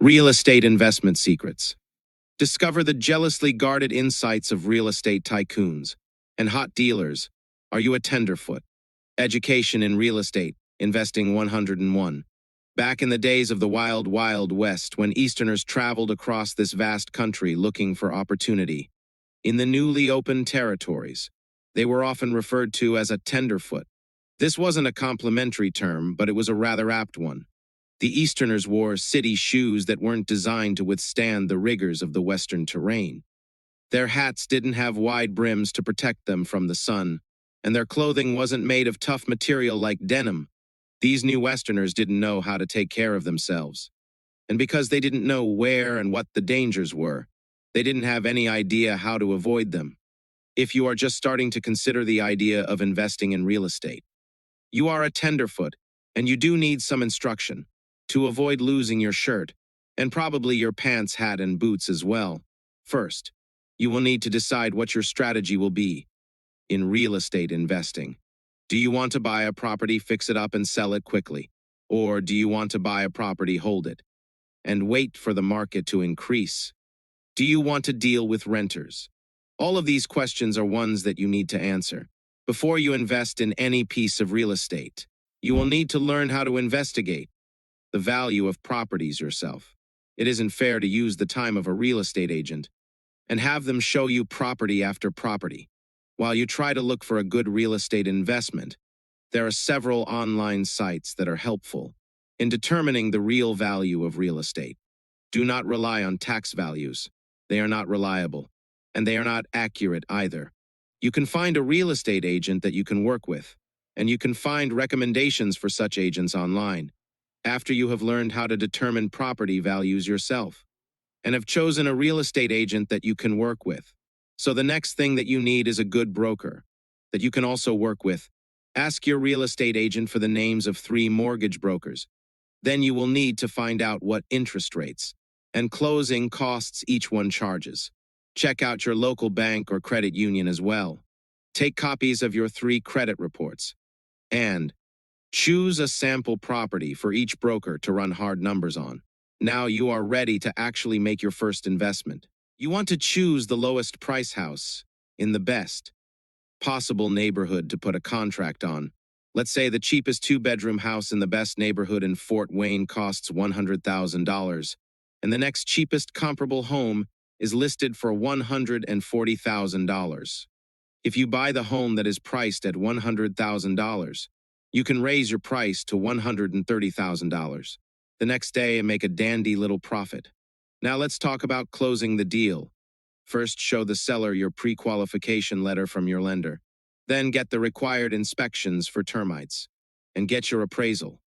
Real estate investment secrets. Discover the jealously guarded insights of real estate tycoons and hot dealers. Are you a tenderfoot? Education in real estate, investing 101. Back in the days of the wild, wild west, when Easterners traveled across this vast country looking for opportunity, in the newly opened territories, they were often referred to as a tenderfoot. This wasn't a complimentary term, but it was a rather apt one. The Easterners wore city shoes that weren't designed to withstand the rigors of the Western terrain. Their hats didn't have wide brims to protect them from the sun, and their clothing wasn't made of tough material like denim. These new Westerners didn't know how to take care of themselves. And because they didn't know where and what the dangers were, they didn't have any idea how to avoid them. If you are just starting to consider the idea of investing in real estate, you are a tenderfoot, and you do need some instruction to avoid losing your shirt, and probably your pants, hat, and boots as well. First, you will need to decide what your strategy will be in real estate investing. Do you want to buy a property, fix it up, and sell it quickly? Or do you want to buy a property, hold it, and wait for the market to increase? Do you want to deal with renters? All of these questions are ones that you need to answer. Before you invest in any piece of real estate, you will need to learn how to investigate the value of properties yourself. It isn't fair to use the time of a real estate agent and have them show you property after property. While you try to look for a good real estate investment, there are several online sites that are helpful in determining the real value of real estate. Do not rely on tax values. They are not reliable, and they are not accurate either. You can find a real estate agent that you can work with, and you can find recommendations for such agents online after you have learned how to determine property values yourself and have chosen a real estate agent that you can work with. So the next thing that you need is a good broker that you can also work with. Ask your real estate agent for the names of 3 mortgage brokers. Then you will need to find out what interest rates and closing costs each one charges. Check out your local bank or credit union as well. Take copies of your 3 credit reports and choose a sample property for each broker to run hard numbers on. Now you are ready to actually make your first investment. You want to choose the lowest price house in the best possible neighborhood to put a contract on. Let's say the cheapest 2-bedroom house in the best neighborhood in Fort Wayne costs $100,000, and the next cheapest comparable home is listed for $140,000. If you buy the home that is priced at $100,000, you can raise your price to $130,000 the next day and make a dandy little profit. Now let's talk about closing the deal. First, show the seller your pre-qualification letter from your lender. Then get the required inspections for termites and get your appraisal.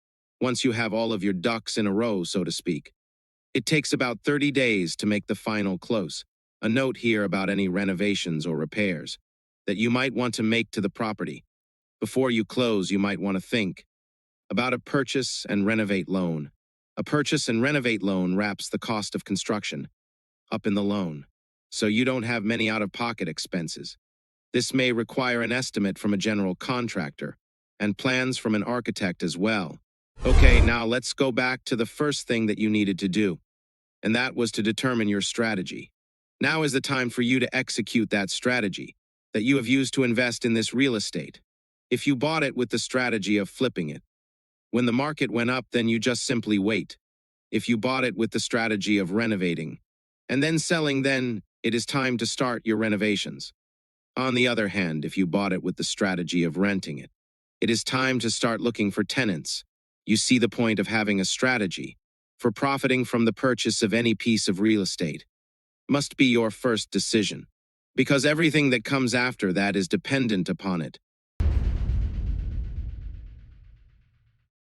Once you have all of your ducks in a row, so to speak, it takes about 30 days to make the final close. A note here about any renovations or repairs that you might want to make to the property. Before you close, you might want to think about a purchase and renovate loan. A purchase and renovate loan wraps the cost of construction up in the loan, so you don't have many out-of-pocket expenses. This may require an estimate from a general contractor and plans from an architect as well. Okay, now let's go back to the first thing that you needed to do, and that was to determine your strategy. Now is the time for you to execute that strategy that you have used to invest in this real estate. If you bought it with the strategy of flipping it, when the market went up, then you just simply wait. If you bought it with the strategy of renovating and then selling, then it is time to start your renovations. On the other hand, if you bought it with the strategy of renting it, it is time to start looking for tenants. You see the point of having a strategy for profiting from the purchase of any piece of real estate must be your first decision, because everything that comes after that is dependent upon it.